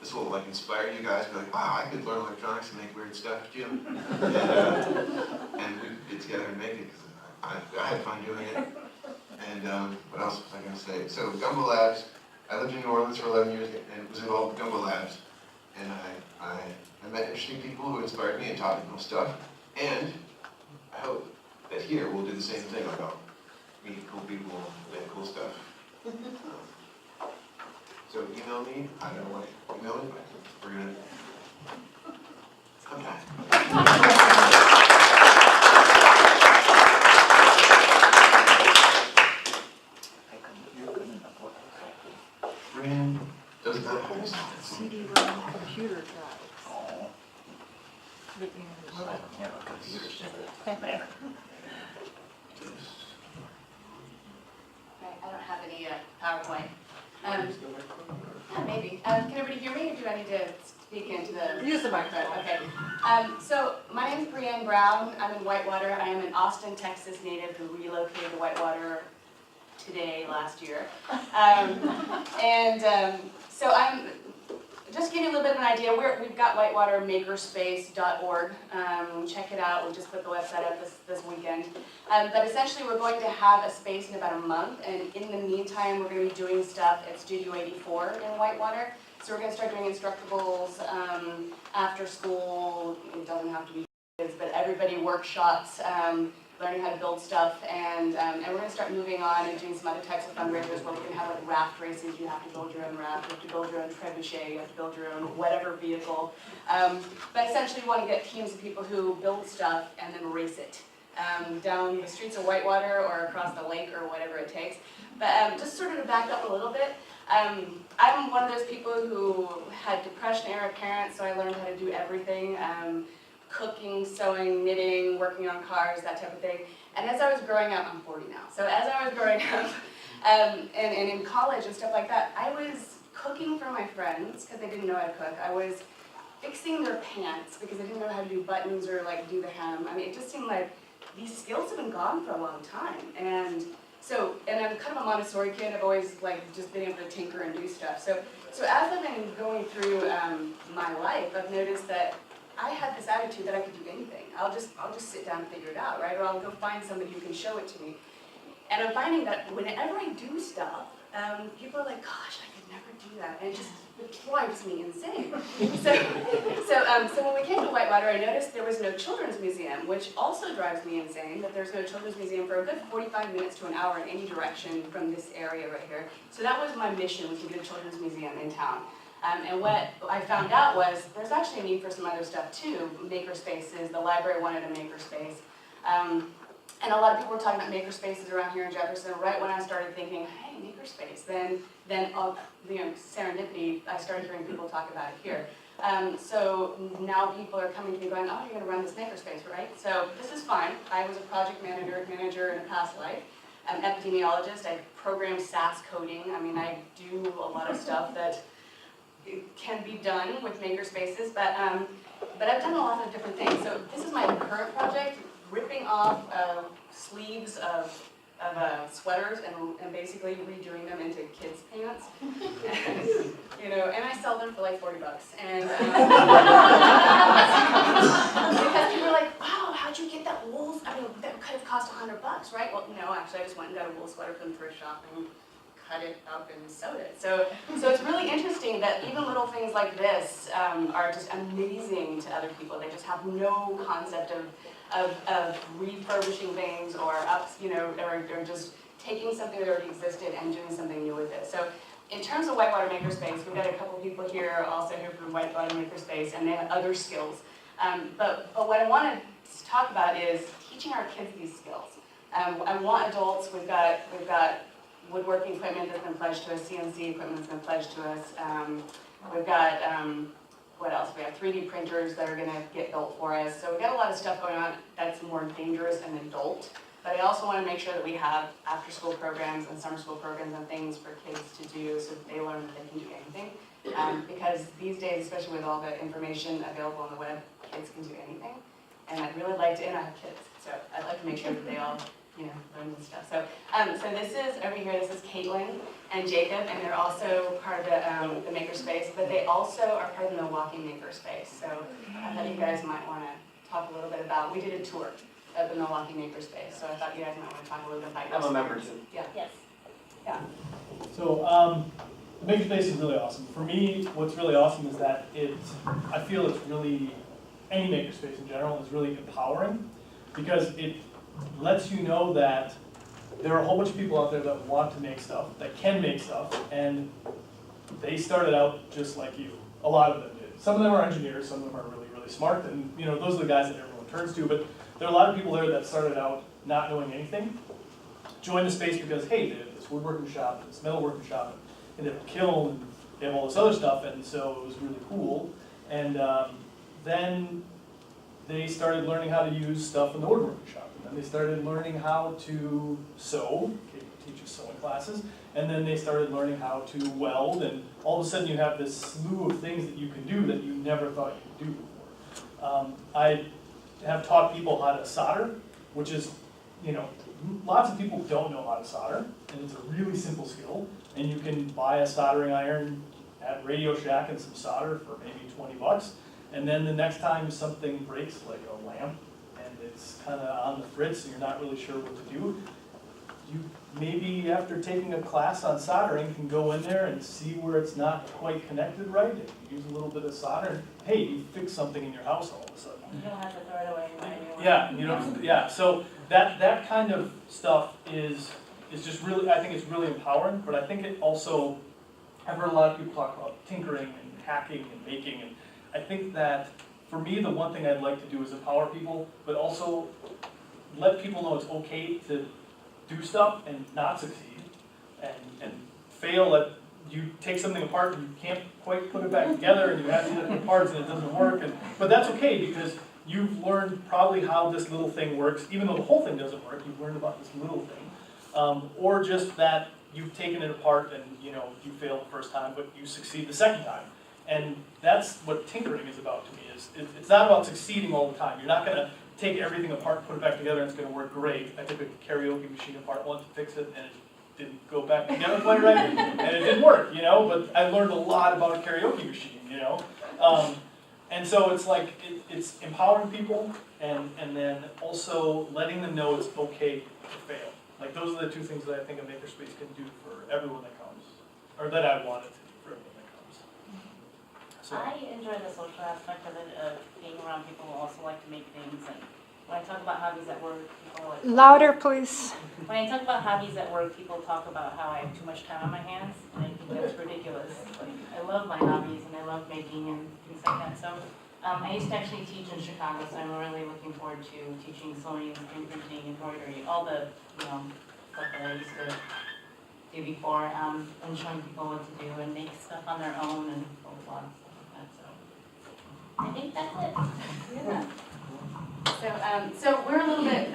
this will like inspire you guys. Be like, wow, I could learn electronics and make weird stuff too. And we could get together and make it because I had fun doing it. And what else was I going to say? So Gumbo Labs. I lived in New Orleans for 11 years and was involved with Gumbo Labs. And I met interesting people who inspired me and taught me cool stuff. And I hope that here we'll do the same thing. Like, I'll meet cool people, make cool stuff. So email me. I don't know what email me, but we're gonna. Okay. Doesn't matter. CD-ROM computer drives. Okay, I don't have any PowerPoint. Yeah, maybe. Can everybody hear me, or do I need to speak into the... Use the microphone. Okay. So my name is Brienne Brown. I'm in Whitewater. I am an Austin, Texas native who relocated to Whitewater last year. So I'm just give you a little bit of an idea. We've got whitewatermakerspace.org. Check it out. We just put the website up this weekend. But essentially, we're going to have a space in about a month, and in the meantime, we're going to be doing stuff at Studio 84 in Whitewater. So we're going to start doing instructables after school. It doesn't have to be kids, but everybody workshops. learning how to build stuff, and we're going to start moving on and doing some other types of fundraisers where we can have like raft races. You have to build your own raft, you have to build your own trebuchet, you have to build your own whatever vehicle. But essentially we want to get teams of people who build stuff and then race it down the streets of Whitewater or across the lake or whatever it takes. But just sort of to back up a little bit, I'm one of those people who had depression-era parents, so I learned how to do everything. Cooking, sewing, knitting, working on cars, that type of thing. And as I was growing up, I'm 40 now, so as I was growing up and in college and stuff like that, I was cooking for my friends because they didn't know how to cook. I was fixing their pants because I didn't know how to do buttons or like do the hem. I mean, it just seemed like these skills have been gone for a long time. And I'm kind of a Montessori kid. I've always like just been able to tinker and do stuff. So as I've been going through my life, I've noticed that I had this attitude that I could do anything. I'll just sit down and figure it out, right? Or I'll go find somebody who can show it to me. And I'm finding that whenever I do stuff, people are like, gosh, I could never do that. And it drives me insane. So when we came to Whitewater, I noticed there was no children's museum, which also drives me insane, that there's no children's museum for a good 45 minutes to an hour in any direction from this area right here. So that was my mission, was to get a children's museum in town. And what I found out was there's actually a need for some other stuff too. Maker spaces, the library wanted a maker space. And a lot of people were talking about maker spaces around here in Jefferson. Right when I started thinking, hey, maker space, then serendipity, I started hearing people talk about it here. So now people are coming to me going, oh, you're going to run this maker space, right? So this is fine. I was a project manager in a past life. I'm an epidemiologist. I programmed SAS coding. I mean, I do a lot of stuff that can be done with maker spaces, but I've done a lot of different things. So this is my current project, ripping off sleeves of sweaters and basically redoing them into kids' pants. And I sell them for like $40. And because people are like, wow, how'd you get that wool? I mean, that could have cost $100, right? Well, no, actually, I just went and got a wool sweater from the thrift shop and cut it up and sewed it. So it's really interesting that even little things like this are just amazing to other people. They just have no concept of refurbishing things or or just taking something that already existed and doing something new with it. So in terms of Whitewater Makerspace, we've got a couple people here also here from Whitewater Makerspace, and they have other skills. But what I want to talk about is teaching our kids these skills. I want adults. We've got woodworking equipment that's been pledged to us, CNC equipment that's been pledged to us. We've got, what else? We have 3D printers that are going to get built for us. So we've got a lot of stuff going on that's more dangerous and adult. But I also want to make sure that we have after-school programs and summer school programs and things for kids to do so that they learn that they can do anything. Because these days, especially with all the information available on the web, kids can do anything. And I'd really like to, and I have kids, so I'd like to make sure that they all learn this stuff. So this is, over here, this is Caitlin and Jacob, and they're also part of the Makerspace, but they also are part of the Milwaukee Makerspace. So I thought you guys might want to talk a little bit about, we did a tour of the Milwaukee Makerspace, so I thought you guys might want to talk a little bit about your I'm a member too. Yeah. Yes. Yeah. So the Makerspace is really awesome. For me, what's really awesome is that I feel it's really, any Makerspace in general is really empowering, because it lets you know that there are a whole bunch of people out there that want to make stuff, that can make stuff, and they started out just like you. A lot of them did. Some of them are engineers, some of them are really, really smart, and those are the guys that everyone turns to, but there are a lot of people there that started out not knowing anything, joined the space because, hey, they have this woodworking shop, this metalworking shop, and they have a kiln, and they have all this other stuff, and so it was really cool. And then they started learning how to use stuff in the woodworking shop. And then they started learning how to sew. Kate teaches sewing classes. And then they started learning how to weld. And all of a sudden you have this slew of things that you can do that you never thought you could do before. I have taught people how to solder, which is, lots of people don't know how to solder. And it's a really simple skill. And you can buy a soldering iron at Radio Shack and some solder for maybe $20. And then the next time something breaks, like a lamp, and it's kind of on the fritz and you're not really sure what to do, you maybe after taking a class on soldering can go in there and see where it's not quite connected right, and use a little bit of solder, and hey, you fix something in your house all of a sudden. You don't have to throw it away and buy a new one. Yeah, yeah. So that kind of stuff is just really, I think it's really empowering, but I think it also, I've heard a lot of people talk about tinkering and hacking and making, and I think that for me, the one thing I'd like to do is empower people, but also let people know it's okay to do stuff and not succeed, and fail at, you take something apart and you can't quite put it back together, and you have different parts and it doesn't work, but that's okay, because you've learned probably how this little thing works, even though the whole thing doesn't work, you've learned about this little thing. Or just that you've taken it apart and you failed the first time, but you succeed the second time. And that's what tinkering is about to me, it's not about succeeding all the time. You're not gonna take everything apart, put it back together, and it's gonna work great. I took a karaoke machine apart once to fix it, and it didn't go back together quite right, and it didn't work, but I learned a lot about a karaoke machine, And so it's like, it's empowering people, and then also letting them know it's okay to fail. Like, those are the two things that I think a makerspace can do for everyone that comes, or that I want it to do for everyone that comes. So, I enjoy the social aspect of it, of being around people who also like to make things, and when I talk about hobbies at work, people like... Louder, please. When I talk about hobbies at work, people talk about how I have too much time on my hands, and I think that's ridiculous. Like, I love my hobbies, and I love making and things like that, so... I used to actually teach in Chicago, so I'm really looking forward to teaching sewing, screen printing, embroidery, all the, stuff that I used to do before, and showing people what to do and make stuff on their own and blah, blah, blah, stuff like that, so. I think that's it. Yeah. So we're a little bit,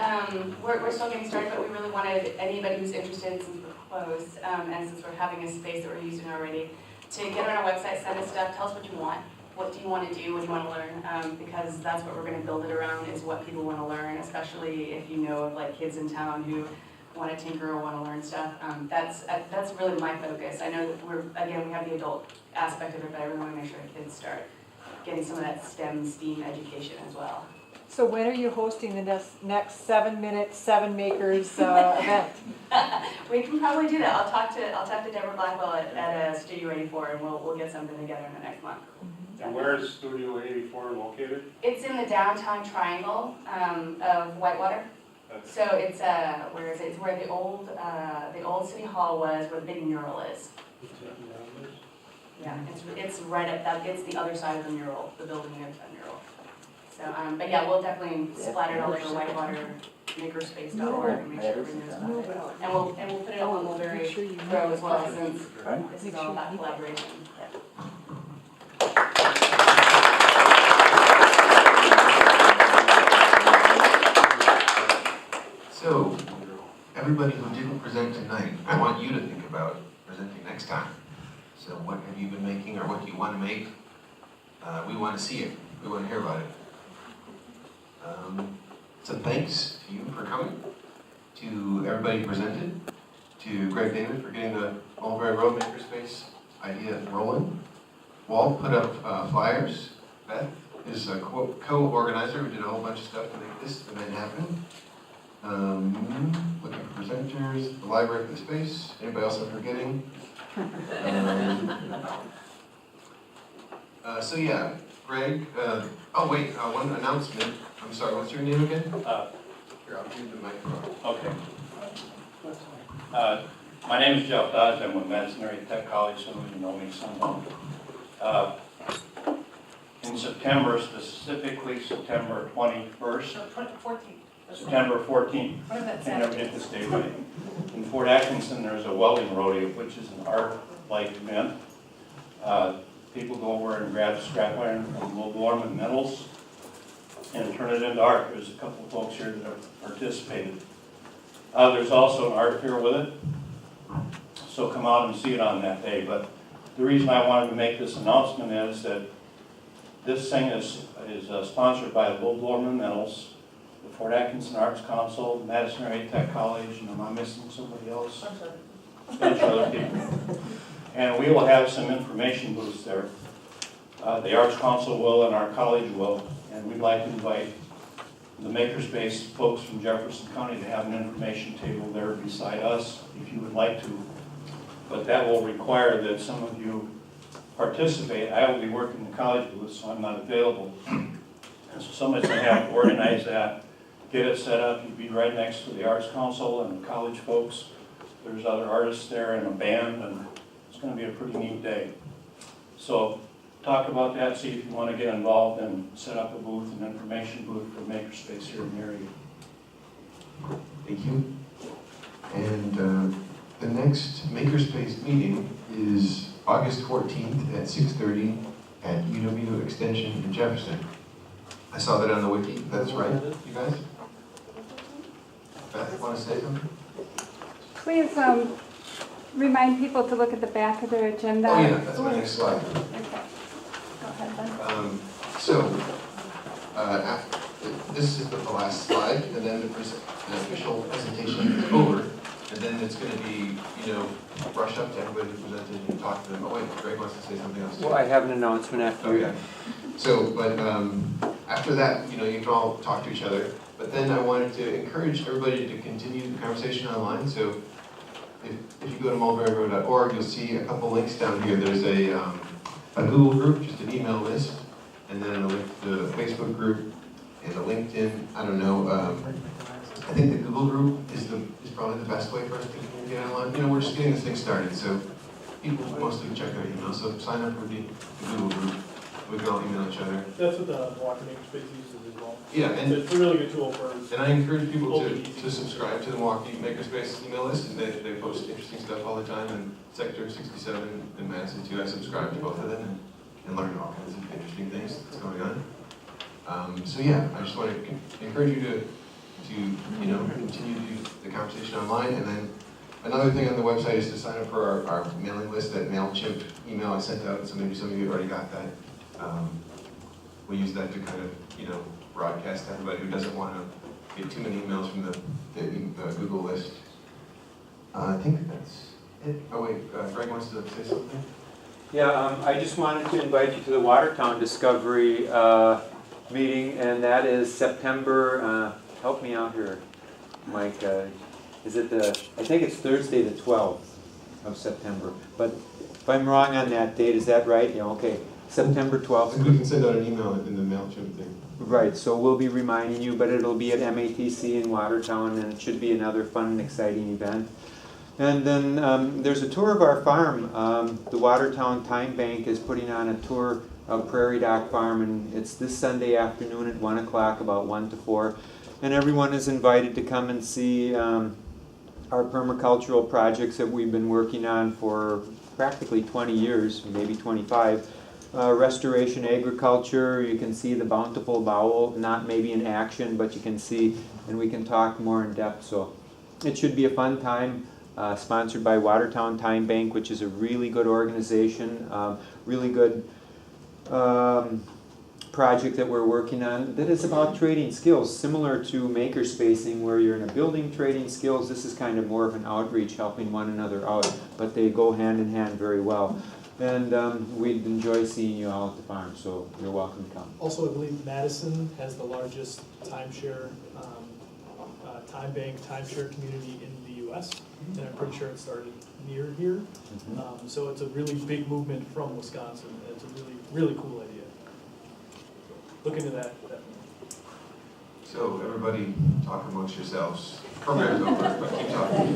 we're still getting started, but we really wanted anybody who's interested, since we're closed, and since we're having a space that we're using already, to get on our website, send us stuff, tell us what you want. What do you want to do, what do you want to learn, because that's what we're going to build it around, is what people want to learn, especially if you know of like kids in town who want to tinker or want to learn stuff. That's really my focus. I know that we have the adult aspect of it, but I really want to make sure the kids start getting some of that STEM education as well. So when are you hosting the next 7-minute 7 Makers event? We can probably do that. I'll talk to Deborah Blackwell at Studio 84, and we'll get something together in the next month. And where is Studio 84 located? It's in the downtown triangle of Whitewater. So it's where is it? It's where the old city hall was, where the big mural is. Yeah, it's right up that. It's the other side of the mural, the building of the mural. So, but yeah, we'll definitely splatter it all over Whitewater, makerspace.org, and make sure everyone knows about it. And we'll put it up on Mulberry Pro as well, since this is all about collaboration. So, everybody who didn't present tonight, I want you to think about presenting next time. So what have you been making, or what do you want to make? We want to see it. We want to hear about it. So thanks to you for coming, to everybody who presented, to Greg David for getting the Mulberry Road Makerspace idea rolling. Walt put up flyers. Beth is a co-organizer who did a whole bunch of stuff to make this event happen. Looking for presenters, the library for the space. Anybody else I'm forgetting? So yeah, Greg, oh wait, one announcement. I'm sorry, what's your name again? Here, I'll give you the microphone. Okay. My name is Jeff Dodge. I'm with Madison Area Tech College. Some of you know me, some don't. In September, specifically September 21st. No, 14th. September 14th. What is that? I never get this day right. In Fort Atkinson, there's a welding rodeo, which is an art-like event. People go over and grab scrap iron from Dorfman metals and turn it into art. There's a couple of folks here that have participated. There's also an art fair with it, so come out and see it on that day. But the reason I wanted to make this announcement is that this thing is sponsored by Dorfman Metals, the Fort Atkinson Arts Council, Madison Area Tech College, and am I missing somebody else? A bunch of other people. And we will have some information booths there. The Arts Council will, and our college will, and we'd like to invite the Makerspace folks from Jefferson County to have an information table there beside us, if you would like to. But that will require that some of you participate. I will be working the college booth, so I'm not available. And so somebody's going to have to organize that get it set up. You'd be right next to the Arts Council and the college folks. There's other artists there and a band, and it's going to be a pretty neat day. So talk about that, see if you want to get involved and set up a booth, an information booth for Makerspace here in the area. Thank you. And the next Makerspace meeting is August 14th at 6:30 at UW Extension in Jefferson. I saw that on the wiki. That's right, you guys? Beth, want to say something? Please remind people to look at the back of their agenda. Oh yeah, that's my next slide. Okay. Go ahead then. This is the last slide, and then the official presentation is over, and then it's going to be, rush up to everybody who presented and talk to them. Oh wait, Greg wants to say something else too. Well, I have an announcement after you. Okay. So, but after that, you can all talk to each other. But then I wanted to encourage everybody to continue the conversation online. So if you go to mulberryroad.org, you'll see a couple links down here. There's a Google group, just an email list, and then a link to a Facebook group and a LinkedIn. I don't know. I think the Google group is probably the best way for us to communicate online. We're just getting this thing started, so people mostly check their email. So sign up for the Google group. We can all email each other. That's what the Milwaukee Makerspace uses as well. Yeah, and it's a really good tool for. And I encourage people to subscribe to the Milwaukee Makerspace email list, and they post interesting stuff all the time. And Sector 67 in Madison too. I subscribe to both of them and learn all kinds of interesting things that's going on. So yeah, I just want to encourage you to continue the conversation online. And then another thing on the website is to sign up for our mailing list, that MailChimp email I sent out. So maybe some of you already got that. We use that to kind of, broadcast to everybody who doesn't want to get too many emails from the Google list. I think that's it. Oh wait, Greg wants to say something? Yeah, I just wanted to invite you to the Watertown Discovery meeting, and that is September, help me out here, Mike, is it I think it's Thursday the 12th of September, but if I'm wrong on that date, is that right? Yeah, okay. September 12th. We can send out an email in the MailChimp thing. Right, so we'll be reminding you, but it'll be at MATC in Watertown, and it should be another fun and exciting event. And then there's a tour of our farm. The Watertown Time Bank is putting on a tour of Prairie Dock Farm, and it's this Sunday afternoon at 1 o'clock, about 1 to 4. And everyone is invited to come and see our permacultural projects that we've been working on for practically 20 years, maybe 25. Restoration agriculture, you can see the bountiful bowel, not maybe in action, but you can see, and we can talk more in depth. So it should be a fun time, sponsored by Watertown Time Bank, which is a really good organization, really good project that we're working on that is about trading skills, similar to makerspacing, where you're in a building trading skills. This is kind of more of an outreach, helping one another out, but they go hand in hand very well. And we'd enjoy seeing you all at the farm, so you're welcome to come. Also, I believe Madison has the largest timeshare, time bank, timeshare community in the U.S., and I'm pretty sure it started near here. So it's a really big movement from Wisconsin. It's a really, really cool idea. Look into that. So everybody talk amongst yourselves. Program's over, but keep talking.